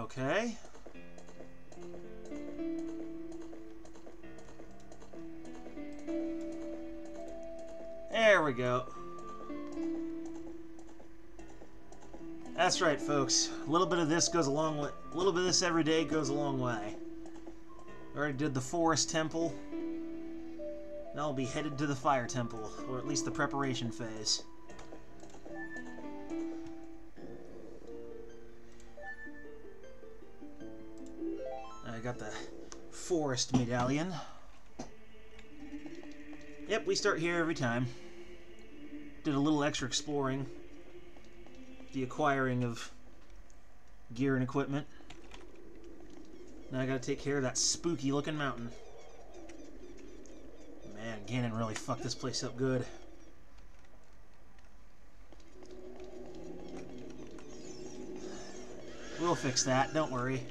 Okay. There we go. That's right, folks. A little bit of this goes a long way. A little bit of this every day goes a long way. Already did the forest temple. Now I'll be headed to the fire temple, or at least the preparation phase. I got the forest medallion. Yep, we start here every time. Did a little extra exploring. The acquiring of gear and equipment. Now I gotta take care of that spooky looking mountain. Man, Ganon really fucked this place up good. We'll fix that, don't worry.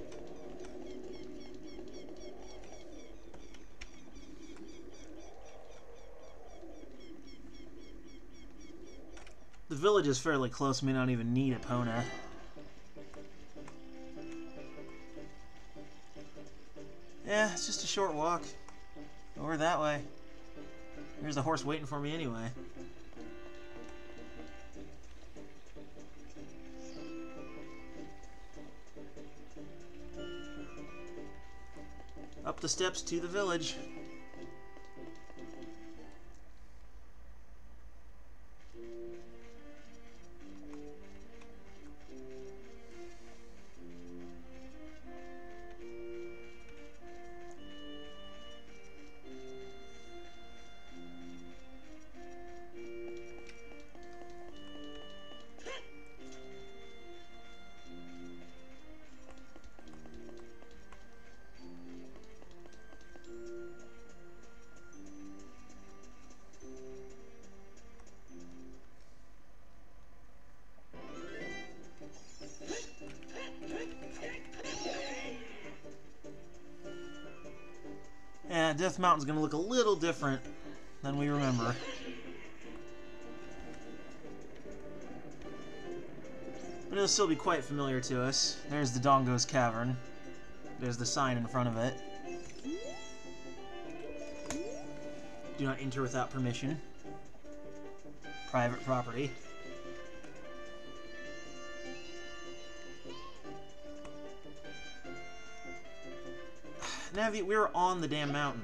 The village is fairly close, may not even need Epona. Yeah, it's just a short walk. Over that way. There's a horse waiting for me anyway. Up the steps to the village. Yeah, Death Mountain's gonna look a little different than we remember. But it'll still be quite familiar to us. There's the Dongo's Cavern. There's the sign in front of it. Do not enter without permission. Private property. Navi, we're on the damn mountain.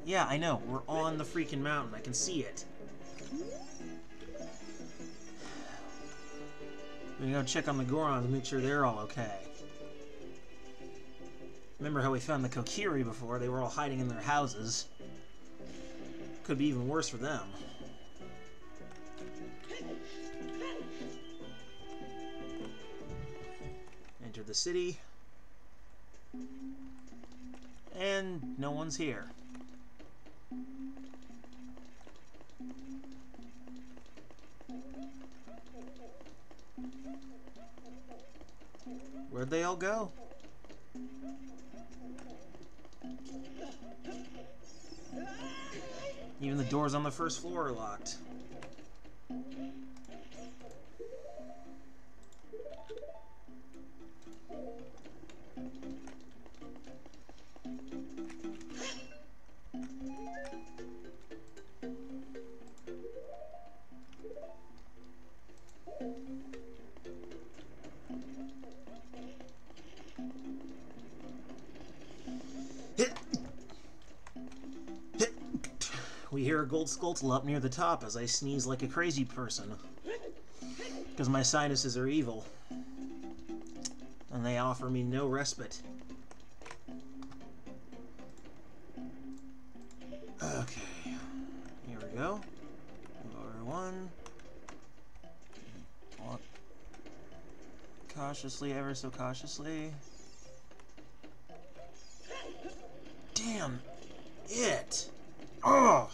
Yeah, I know. We're on the freaking mountain. I can see it. We're gonna go check on the Gorons and make sure they're all okay. Remember how we found the Kokiri before? They were all hiding in their houses. Could be even worse for them. Enter the city. And no one's here. Where'd they all go? Even the doors on the first floor are locked. We hear a gold skulltula up near the top as I sneeze like a crazy person. Because my sinuses are evil. And they offer me no respite. Okay. Here we go. Over one. Walk cautiously, ever so cautiously. Damn it! Oh!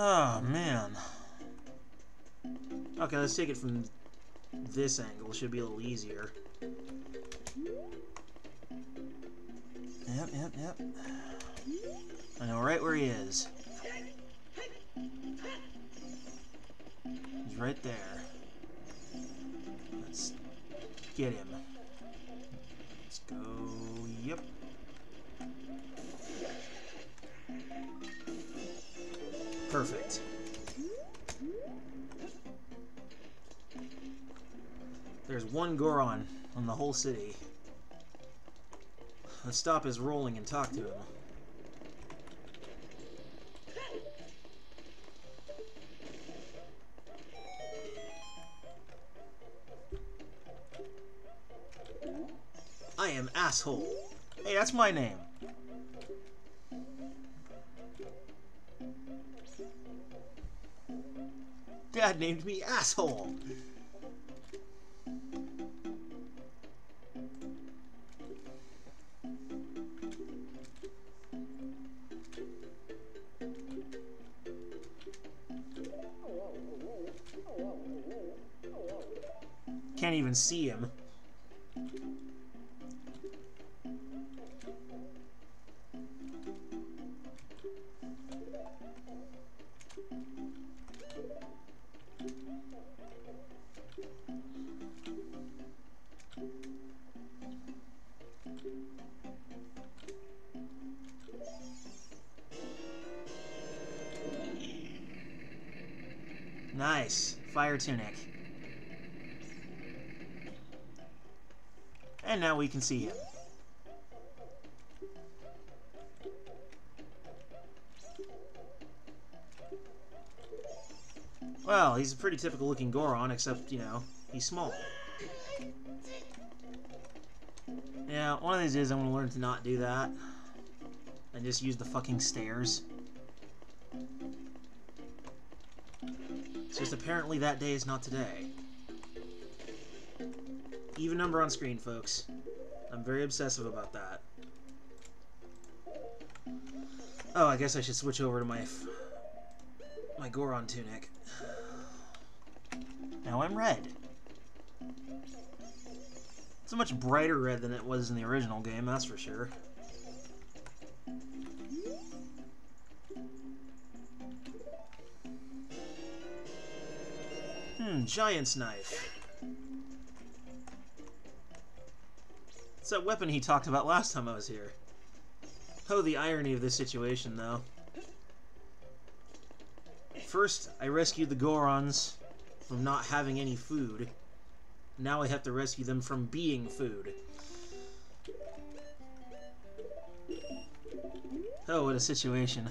Oh, man. Okay, let's take it from this angle. Should be a little easier. Yep. I know right where he is. He's right there. Let's get him. Let's go. Yep. Perfect. There's one Goron on the whole city. Let's stop his rolling and talk to him. I am Asshole. Hey, that's my name. Dad named me Asshole. Can't even see him. Nice. Fire tunic. And now we can see him. Well, he's a pretty typical looking Goron, except, you know, he's small. Yeah, one of these days I'm gonna learn to not do that. And just use the fucking stairs. It's just apparently that day is not today. Even number on screen, folks. I'm very obsessive about that. Oh, I guess I should switch over to my Goron tunic. Now I'm red. It's a much brighter red than it was in the original game, that's for sure. Giant's knife. It's that weapon he talked about last time I was here. Oh, the irony of this situation, though. First, I rescued the Gorons from not having any food. Now I have to rescue them from being food. Oh, what a situation.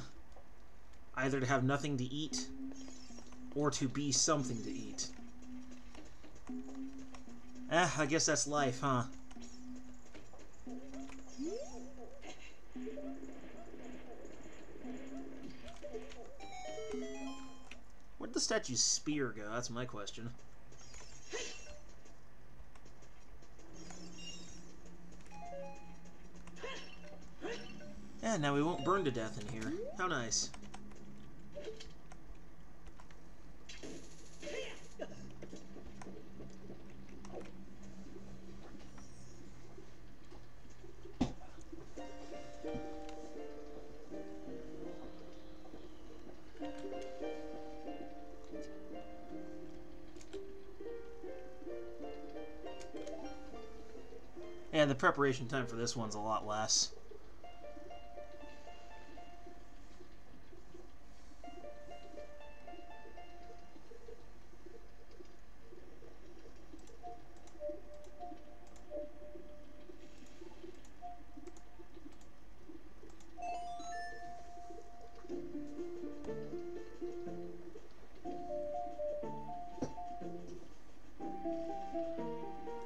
Either to have nothing to eat, or to be something to eat. I guess that's life, huh? Where'd the statue's spear go? That's my question. Yeah, now we won't burn to death in here. How nice. Yeah, the preparation time for this one's a lot less.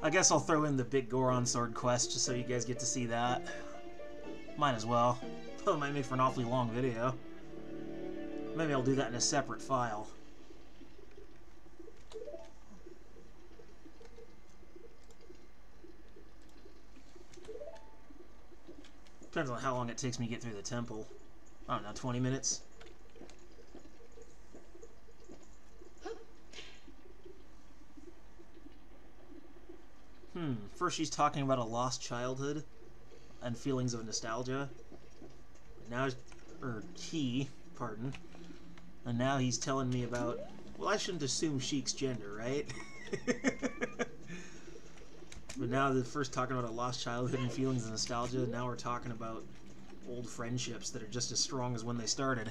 I guess I'll throw in the big Goron sword quest just so you guys get to see that. Might as well. It might make for an awfully long video. Maybe I'll do that in a separate file. Depends on how long it takes me to get through the temple. I don't know, 20 minutes? First she's talking about a lost childhood. and feelings of nostalgia. Now, pardon. And now he's telling me about, well, I shouldn't assume Sheik's gender, right? But now they're first talking about a lost childhood and feelings of nostalgia. Now we're talking about old friendships that are just as strong as when they started.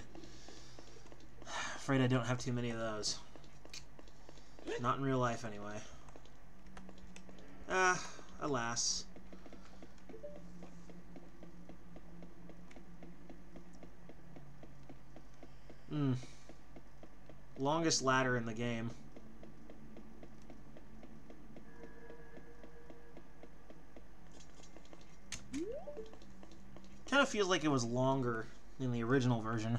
Afraid I don't have too many of those. Not in real life, anyway. Alas. Longest ladder in the game. Kind of feels like it was longer in the original version.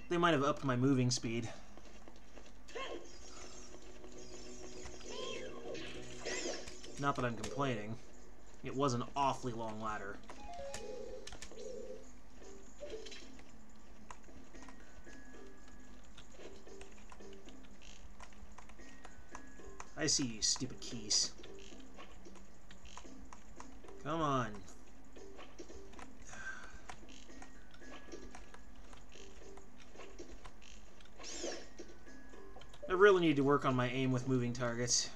They might have upped my moving speed. Not that I'm complaining. It was an awfully long ladder. I see you, stupid keys. Come on. I really need to work on my aim with moving targets.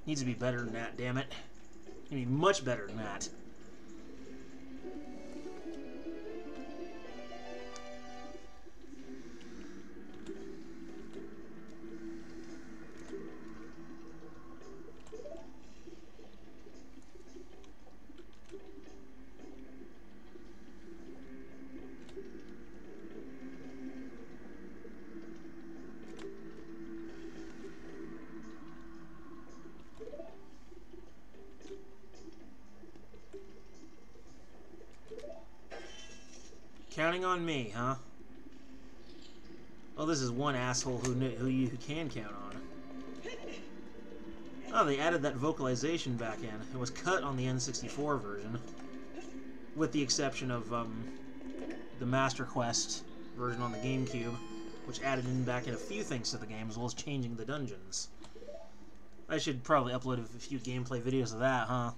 Needs to be better than that, damn it. Needs to be much better than that. Counting on me, huh? Oh, this is one asshole who you can count on. Oh, they added that vocalization back in. It was cut on the N64 version, with the exception of the Master Quest version on the GameCube, which added back in a few things to the game, as well as changing the dungeons. I should probably upload a few gameplay videos of that, huh?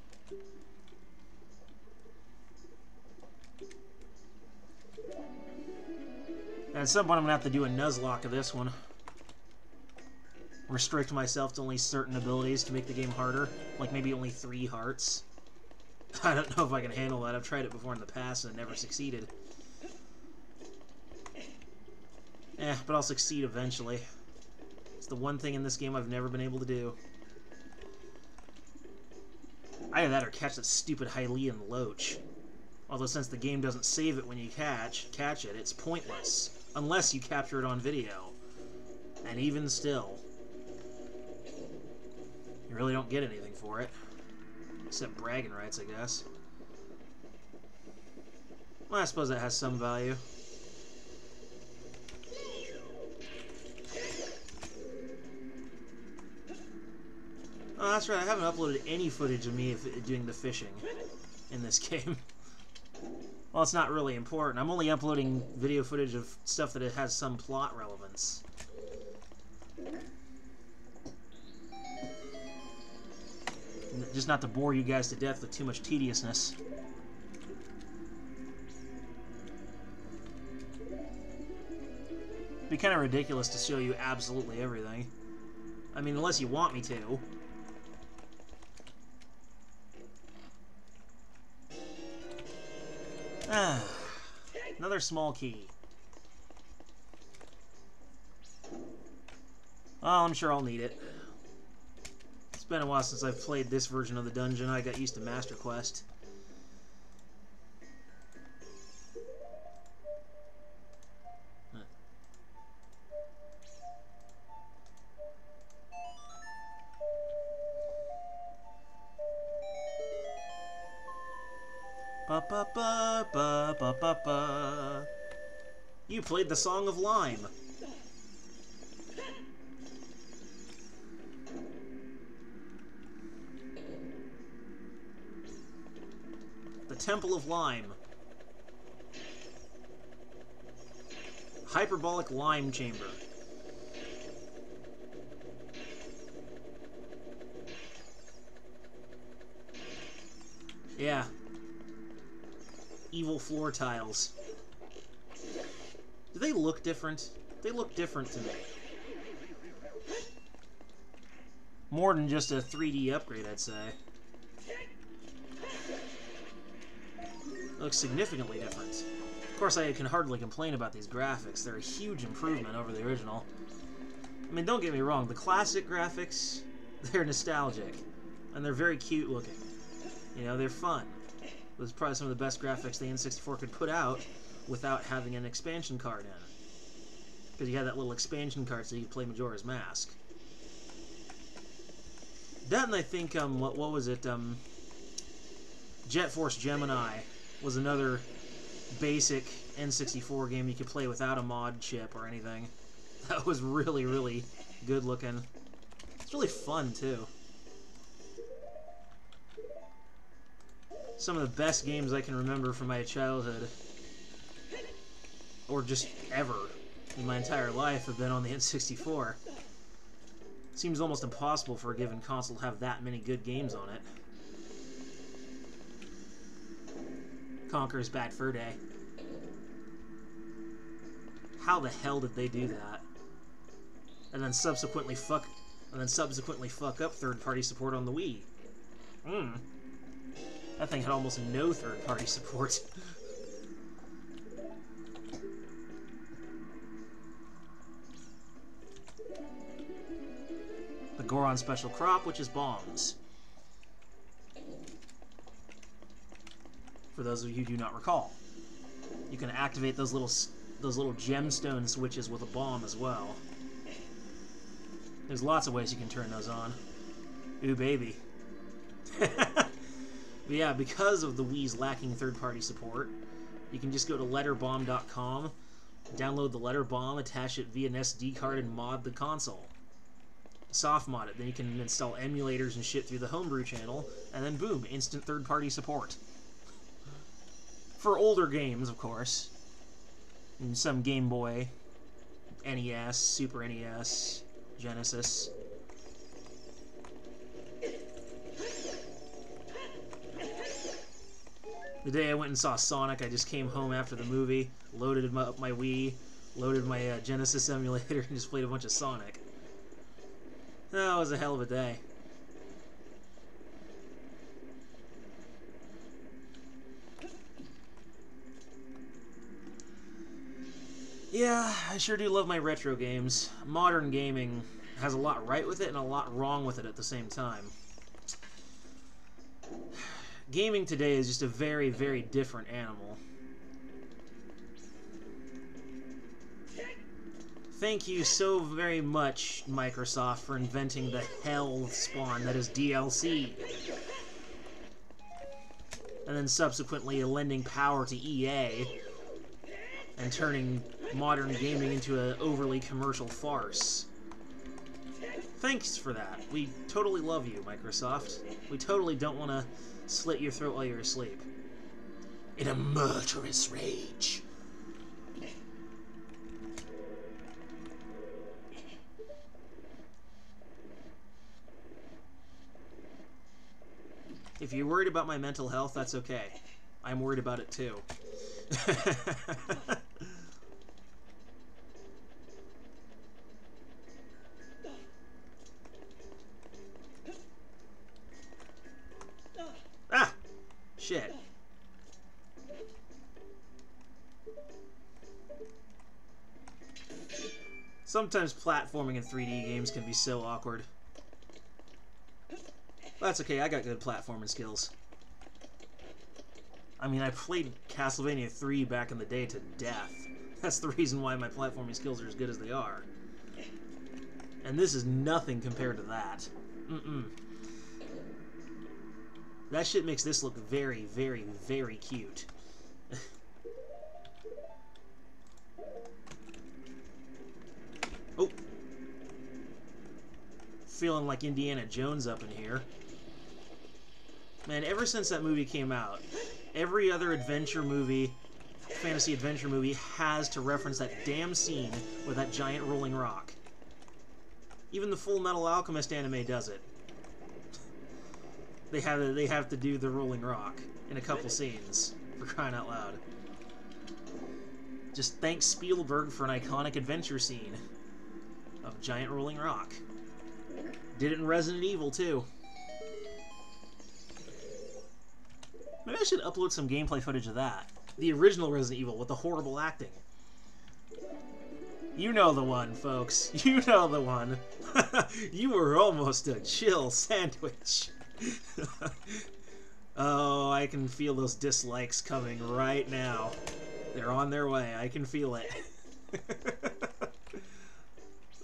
And at some point I'm going to have to do a Nuzlocke of this one. Restrict myself to only certain abilities to make the game harder. Like maybe only 3 hearts. I don't know if I can handle that. I've tried it before in the past and it never succeeded. But I'll succeed eventually. It's the one thing in this game I've never been able to do. Either that or catch that stupid Hylian Loach. Although since the game doesn't save it when you catch it, it's pointless. Unless you capture it on video. And even still, you really don't get anything for it. Except bragging rights, I guess. Well, I suppose that has some value. Oh, that's right, I haven't uploaded any footage of me doing the fishing in this game. Well, it's not really important. I'm only uploading video footage of stuff that it has some plot relevance. Just not to bore you guys to death with too much tediousness. It'd be kind of ridiculous to show you absolutely everything. I mean, unless you want me to. Another small key. Oh, I'm sure I'll need it. It's been a while since I've played this version of the dungeon. I got used to Master Quest. Ba ba ba ba ba ba ba. You played the Song of Lime. The Temple of Lime. Hyperbolic Lime Chamber. Yeah. Evil floor tiles. Do they look different? They look different to me. More than just a 3D upgrade, I'd say. It looks significantly different. Of course, I can hardly complain about these graphics. They're a huge improvement over the original. I mean, don't get me wrong. The classic graphics, they're nostalgic. And they're very cute looking. You know, they're fun. Those are probably some of the best graphics the N64 could put out without having an expansion card in it. Because you had that little expansion card so you could play Majora's Mask. That and I think, what was it? Jet Force Gemini was another basic N64 game you could play without a mod chip or anything. That was really, really good looking. It's really fun, too. Some of the best games I can remember from my childhood, or just ever in my entire life, have been on the N64. It seems almost impossible for a given console to have that many good games on it. Conker's Bad Fur Day. How the hell did they do that? And then subsequently fuck up third-party support on the Wii. That thing had almost no third-party support. The Goron Special Crop, which is bombs. For those of you who do not recall, you can activate those little gemstone switches with a bomb as well. There's lots of ways you can turn those on. Ooh, baby. But yeah, because of the Wii's lacking third-party support, you can just go to letterbomb.com, download the Letter Bomb, attach it via an SD card, and mod the console. Soft mod it. Then you can install emulators and shit through the homebrew channel, and then boom, instant third-party support. For older games, of course. And some Game Boy, NES, Super NES, Genesis. The day I went and saw Sonic, I just came home after the movie, loaded up my Wii, loaded my Genesis emulator, and just played a bunch of Sonic. That was a hell of a day. Yeah, I sure do love my retro games. Modern gaming has a lot right with it and a lot wrong with it at the same time. Gaming today is just a very, very different animal. Thank you so very much, Microsoft, for inventing the hell spawn that is DLC. And then subsequently lending power to EA and turning modern gaming into an overly commercial farce. Thanks for that. We totally love you, Microsoft. We totally don't want to slit your throat while you're asleep. In a murderous rage. If you're worried about my mental health, that's okay. I'm worried about it too. Ah! Shit. Sometimes platforming in 3D games can be so awkward. That's okay, I got good platforming skills. I mean, I played Castlevania 3 back in the day to death. That's the reason why my platforming skills are as good as they are. And this is nothing compared to that. That shit makes this look very, very, very cute. Oh! Feeling like Indiana Jones up in here. Man, ever since that movie came out, every other adventure movie, fantasy adventure movie, has to reference that damn scene with that giant rolling rock. Even the Full Metal Alchemist anime does it. They have to do the rolling rock in a couple scenes, for crying out loud. Just thank Spielberg for an iconic adventure scene of giant rolling rock. Did it in Resident Evil too. Maybe I should upload some gameplay footage of that. The original Resident Evil with the horrible acting. You know the one, folks. You know the one. You were almost a chill sandwich. Oh, I can feel those dislikes coming right now. They're on their way. I can feel it.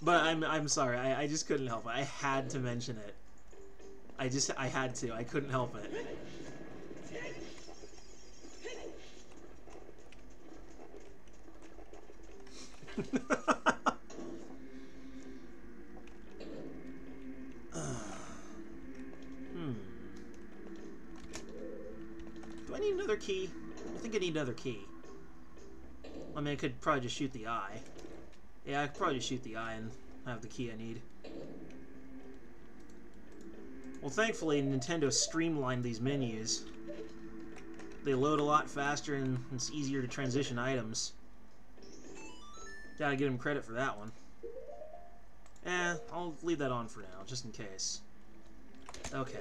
But I'm sorry. I just couldn't help it. I had to mention it. I had to. I couldn't help it. Do I need another key? I think I need another key. I mean, I could probably just shoot the eye. Yeah, I could probably just shoot the eye and have the key I need. Well, thankfully, Nintendo streamlined these menus. They load a lot faster and it's easier to transition items. Gotta give them credit for that one. I'll leave that on for now, just in case. Okay.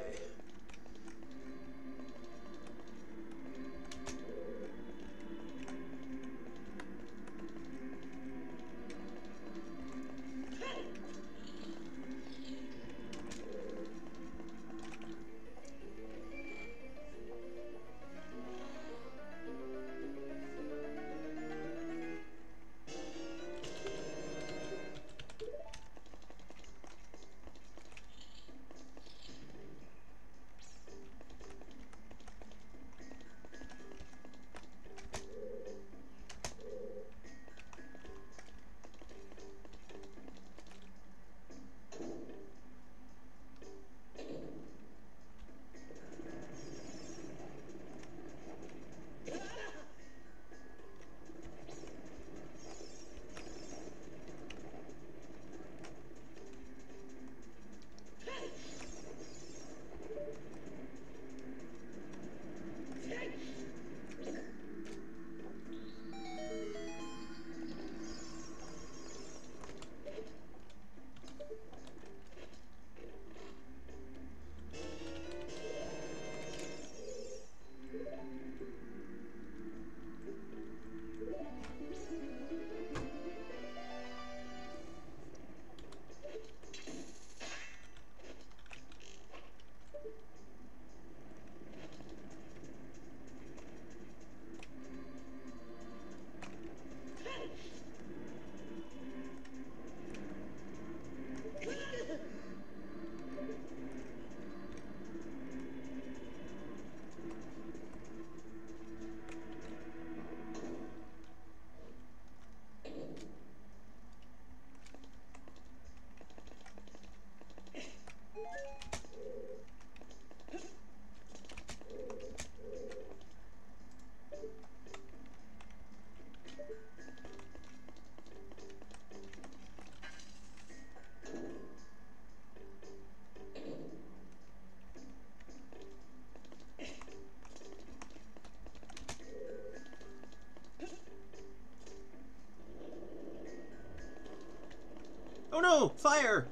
Oh no! Fire!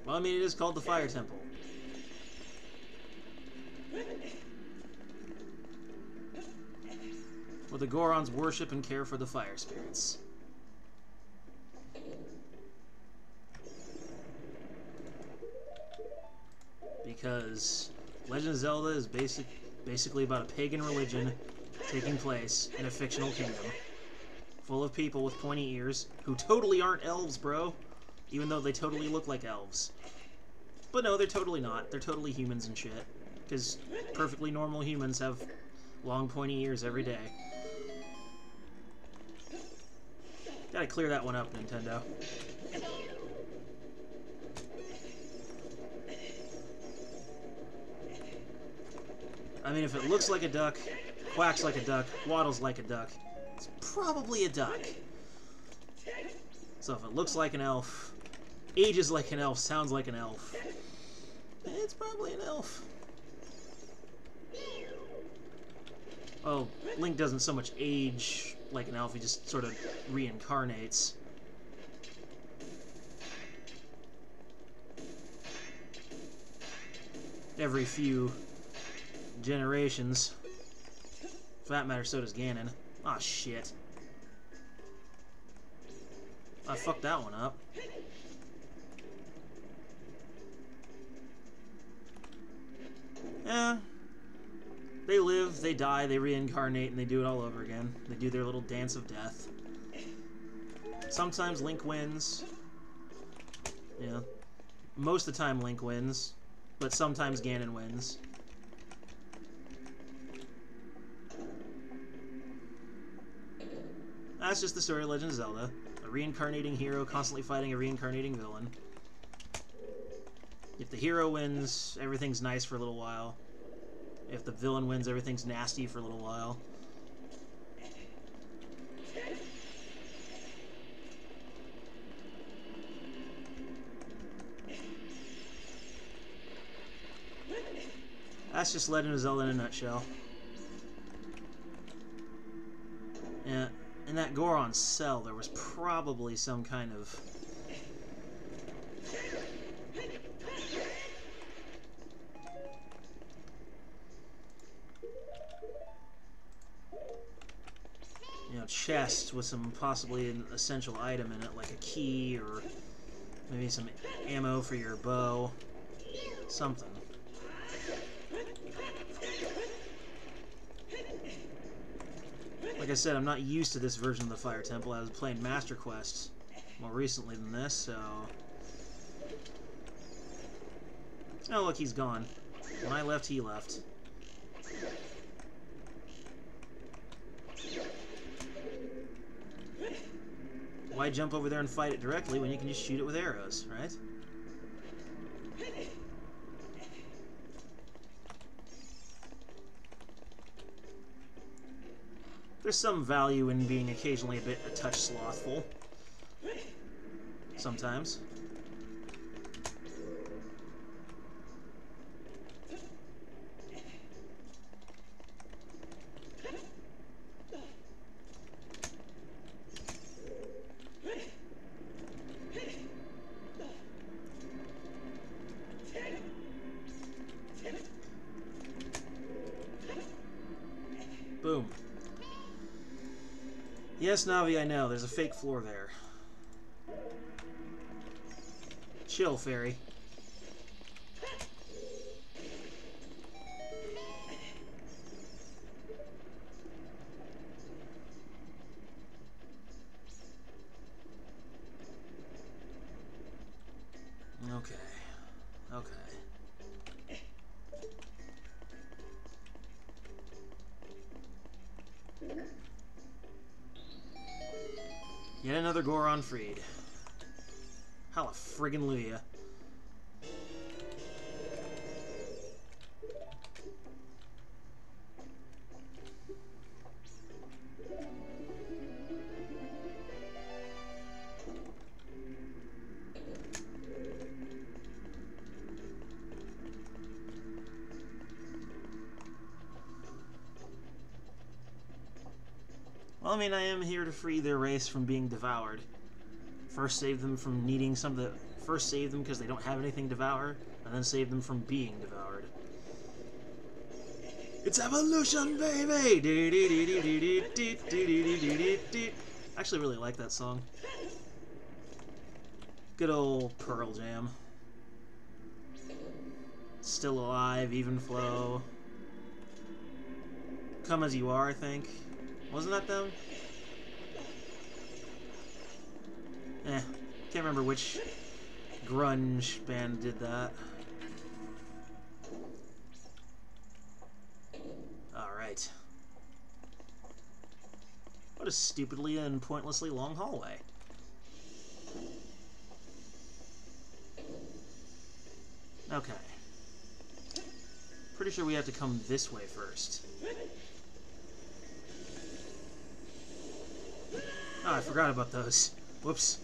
Well, I mean, it is called the Fire Temple. Where the Gorons worship and care for the fire spirits. Because Legend of Zelda is basically about a pagan religion taking place in a fictional kingdom full of people with pointy ears who totally aren't elves, bro. Even though they totally look like elves. But no, they're totally not. They're totally humans and shit. Because perfectly normal humans have long pointy ears every day. Gotta clear that one up, Nintendo. I mean, if it looks like a duck, quacks like a duck, waddles like a duck, it's probably a duck. So if it looks like an elf, ages like an elf, sounds like an elf, it's probably an elf. Well, Link doesn't so much age like an elf, he just sort of reincarnates. Every few generations. For that matter, so does Ganon. Aw, shit. I fucked that one up. Yeah. They live, they die, they reincarnate, and they do it all over again. They do their little dance of death. Sometimes Link wins. Yeah. Most of the time Link wins. But sometimes Ganon wins. That's just the story of Legend of Zelda. A reincarnating hero constantly fighting a reincarnating villain. If the hero wins, everything's nice for a little while. If the villain wins, everything's nasty for a little while. That's just Legend of Zelda in a nutshell. Yeah, in that Goron cell, there was probably some kind of... chest with some possibly an essential item in it, like a key or maybe some ammo for your bow. Something. Like I said, I'm not used to this version of the Fire Temple. I was playing Master Quest more recently than this, so... Oh, look, he's gone. When I left, he left. Why jump over there and fight it directly when you can just shoot it with arrows, right? There's some value in being occasionally a touch slothful. Sometimes. Boom. Yes, Navi, I know. There's a fake floor there. Chill, fairy. Okay. Okay. Yet another Goron freed. Hallelujah. Well, I mean, I am here to free their race from being devoured. First save them from needing some of the... First save them because they don't have anything to devour, and then save them from being devoured. It's evolution, baby! I actually really like that song. Good old Pearl Jam. Still Alive, Even Flow. Come As You Are, I think. Wasn't that them? Can't remember which grunge band did that. Alright. What a stupidly and pointlessly long hallway. Okay. Pretty sure we have to come this way first. Oh, I forgot about those. Whoops.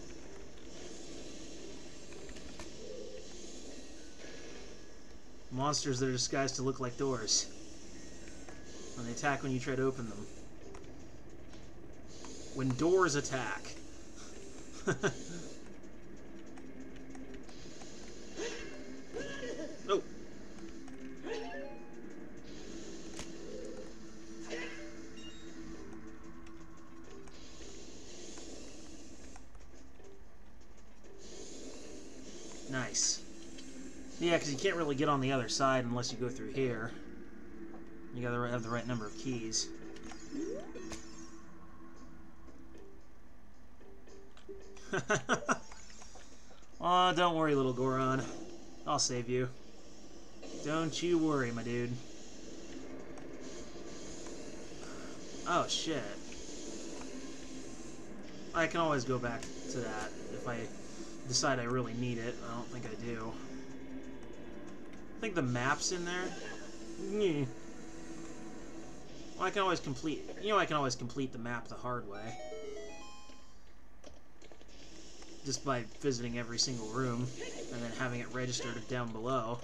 Monsters that are disguised to look like doors. And they attack when you try to open them. When doors attack. Oh. Nice. Yeah, because you can't really get on the other side unless you go through here. You gotta have the right number of keys. Oh, don't worry, little Goron. I'll save you. Don't you worry, my dude. Oh, shit. I can always go back to that if I decide I really need it. I don't think I do. I think the map's in there. Yeah. Well, I can always complete... You know, I can always complete the map the hard way. Just by visiting every single room and then having it registered down below.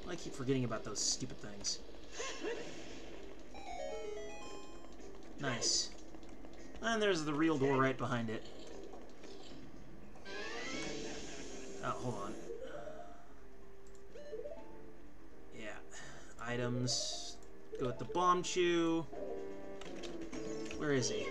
I keep forgetting about those stupid things. Nice. And there's the real door right behind it. Oh, hold on. Yeah. Items. Go with the bomb chew. Where is he?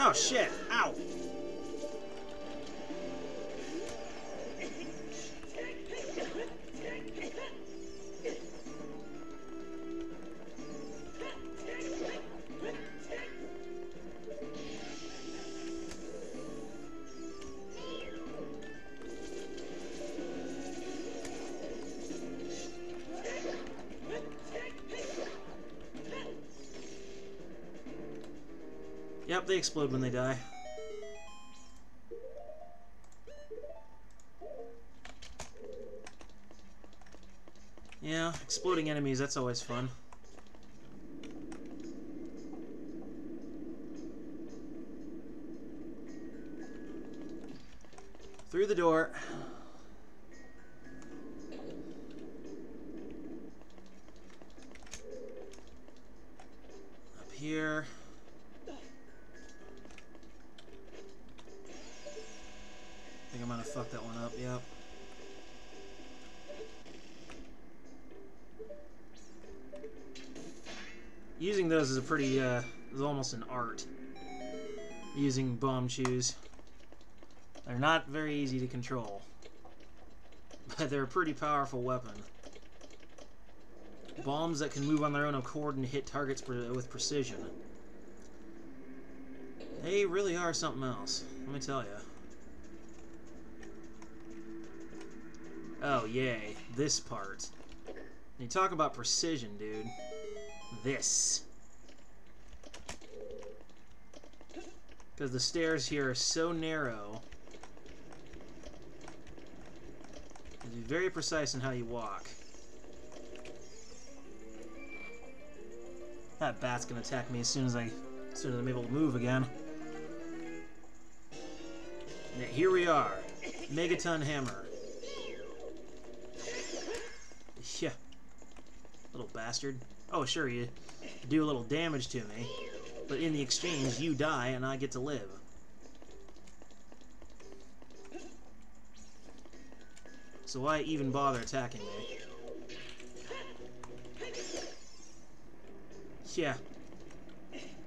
Oh shit! Ow! Yep, they explode when they die. Yeah, exploding enemies, that's always fun. Through the door. Up here. I think I'm gonna fuck that one up, yep. Using those is a pretty, is almost an art. Using bomb chews. They're not very easy to control. But they're a pretty powerful weapon. Bombs that can move on their own accord and hit targets with precision. They really are something else, let me tell you. Oh, yay. This part. You talk about precision, dude. This. Because the stairs here are so narrow. Be very precise in how you walk. That bat's gonna attack me as soon as I'm able to move again. Now, here we are. Megaton Hammer. Yeah. Little bastard. Oh, sure, you do a little damage to me, but in the exchange, you die and I get to live. So why even bother attacking me? Yeah.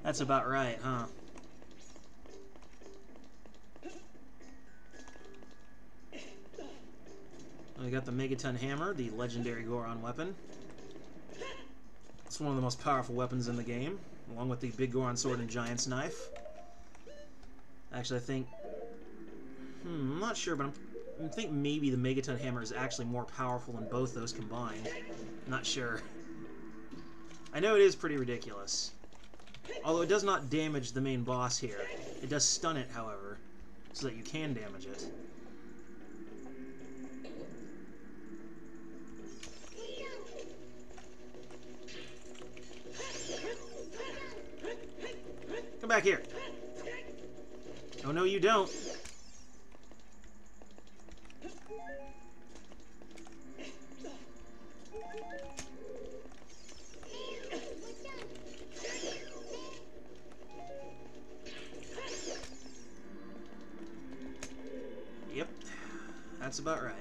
That's about right, huh? We got the Megaton Hammer, the legendary Goron weapon. It's one of the most powerful weapons in the game, along with the Big Goron Sword and Giant's Knife. Actually, I think... I'm not sure, but think maybe the Megaton Hammer is actually more powerful than both those combined. Not sure. I know it is pretty ridiculous. Although it does not damage the main boss here. It does stun it, however, so that you can damage it. Come back here. Oh, no, you don't. Yep, that's about right.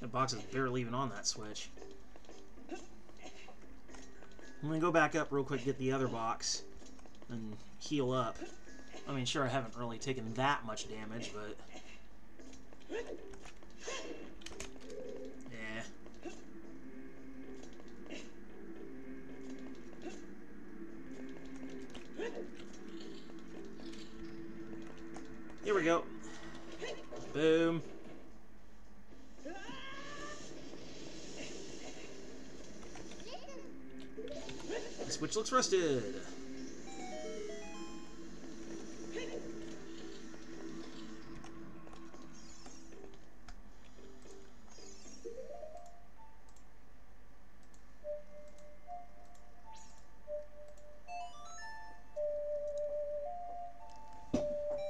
The box is barely even on that switch. I'm gonna go back up real quick, get the other box, and heal up. I mean, sure, I haven't really taken that much damage, but... yeah. Here we go. Boom. The switch looks rusted.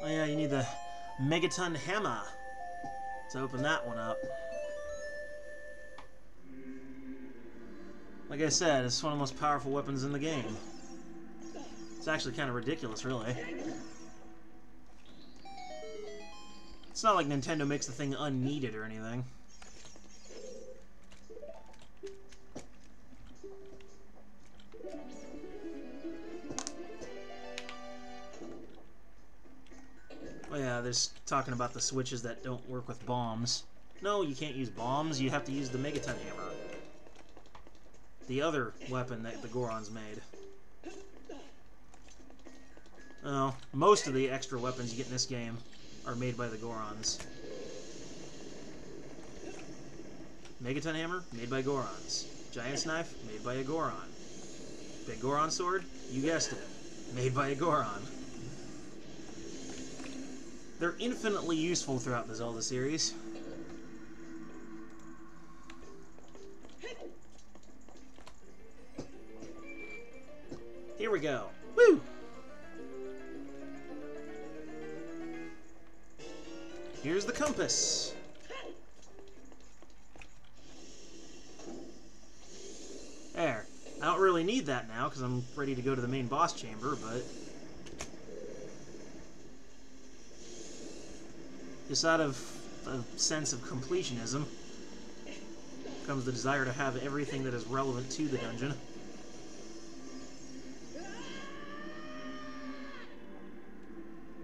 Oh yeah, you need the Megaton Hammer to open that one up. Like I said, it's one of the most powerful weapons in the game. It's actually kind of ridiculous, really. It's not like Nintendo makes the thing unneeded or anything. Oh yeah, there's talking about the switches that don't work with bombs. No, you can't use bombs, you have to use the Megaton Hammer. The other weapon that the Gorons made. Oh, most of the extra weapons you get in this game are made by the Gorons. Megaton Hammer, made by Gorons. Giant's Knife, made by a Goron. Big Goron Sword, you guessed it, made by a Goron. They're infinitely useful throughout the Zelda series. Here we go. Woo! Here's the compass. There. I don't really need that now because I'm ready to go to the main boss chamber, but... just out of a sense of completionism comes the desire to have everything that is relevant to the dungeon.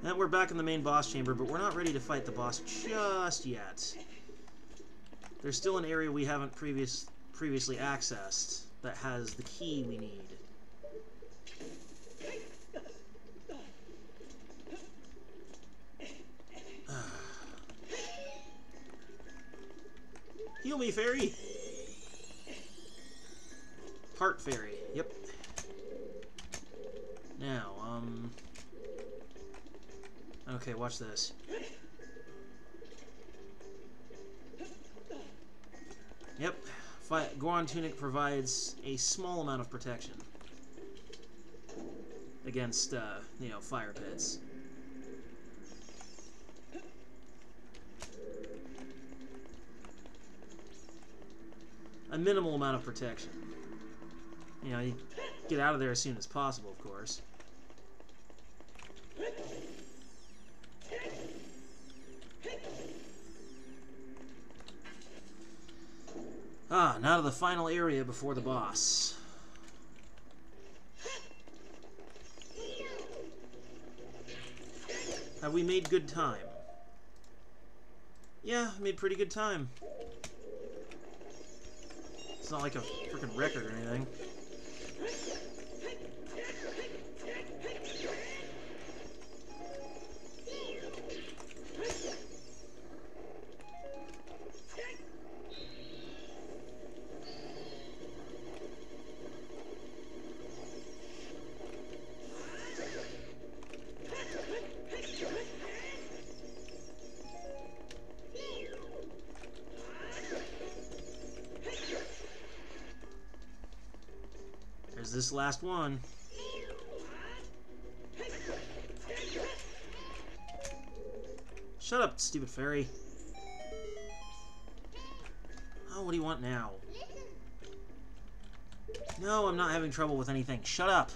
And we're back in the main boss chamber, but we're not ready to fight the boss just yet. There's still an area we haven't previously accessed that has the key we need. Heal me, fairy! Heart fairy, yep. Now, okay, watch this. Yep, Goron Tunic provides a small amount of protection against, you know, fire pits. A minimal amount of protection. You know, you get out of there as soon as possible, of course. Ah, Now to the final area before the boss. Have we made good time? Yeah, made pretty good time. It's not like a freaking record or anything. There's this last one. Shut up, stupid fairy. Oh, what do you want now? No, I'm not having trouble with anything. Shut up.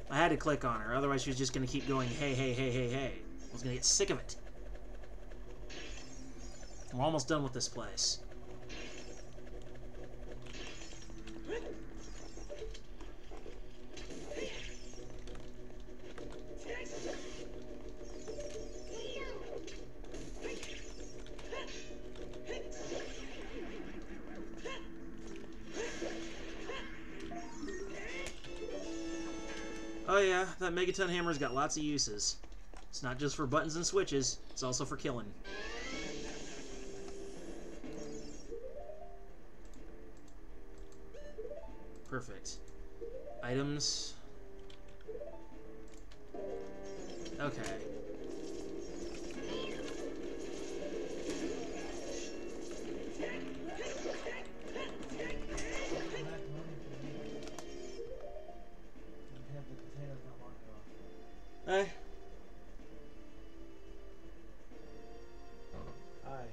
I had to click on her, otherwise she was just going to keep going, hey, hey, hey, hey, hey. I was going to get sick of it. I'm almost done with this place. Oh yeah, that Megaton Hammer's got lots of uses. It's not just for buttons and switches, it's also for killing. Perfect. Items. Okay. Hey. Hi.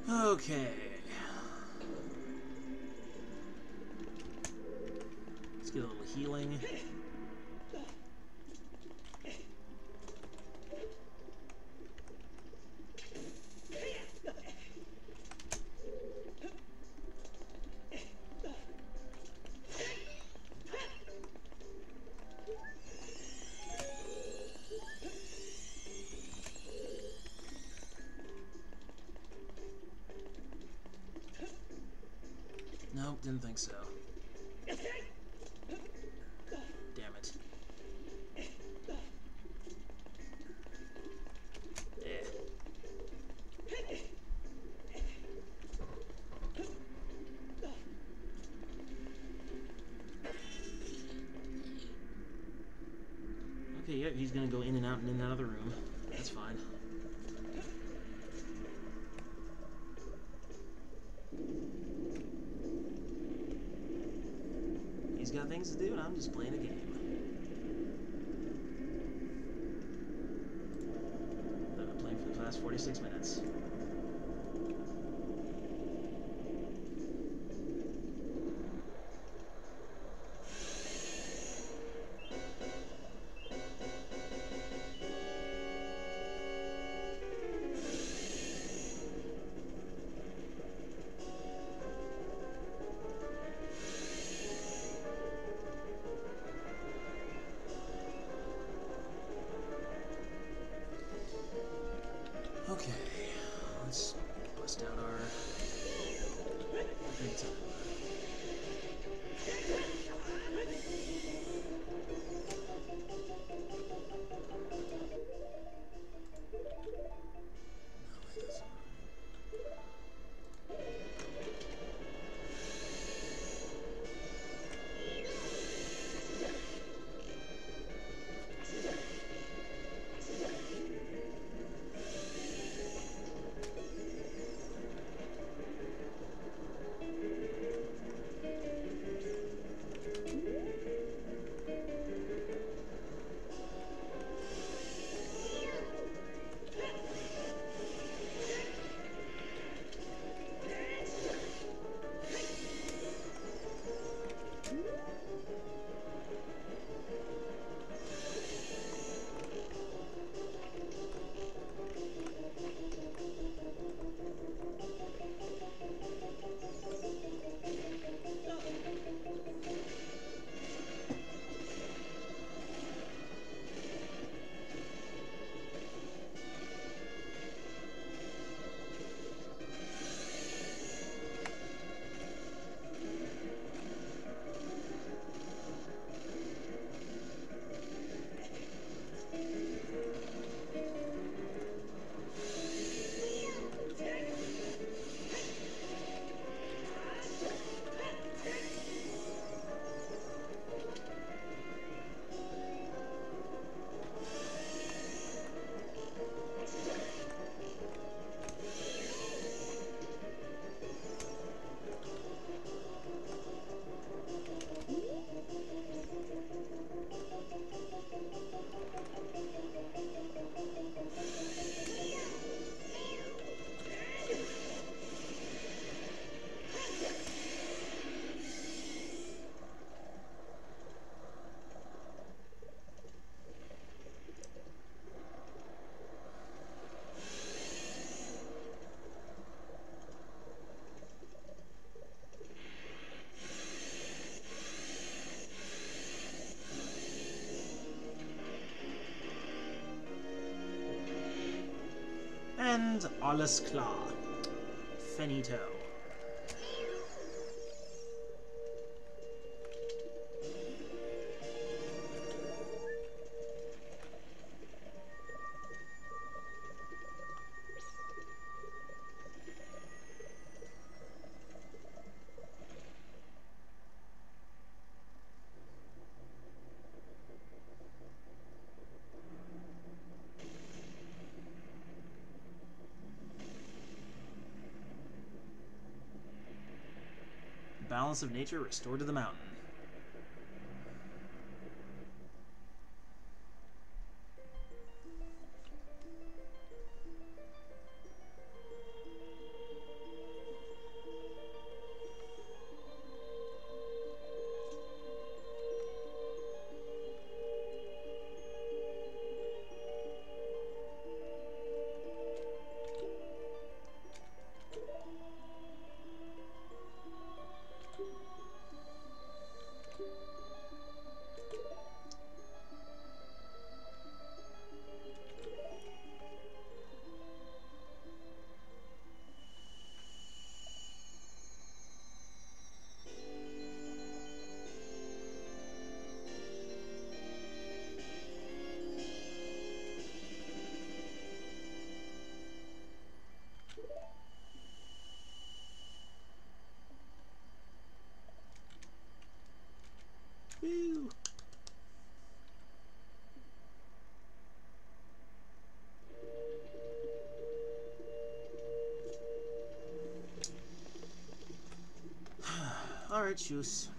Okay. Let's get a little healing. Nope, didn't think so. Damn it. Yeah. Okay, yeah, he's gonna go in and out and in that other room. That's fine. He's got things to do, and I'm just playing a game. I've been playing for the past 46 minutes. Okay, let's bust out our big time. And alles klar. Finito. Balance of nature restored to the mountain. Alright, shoes.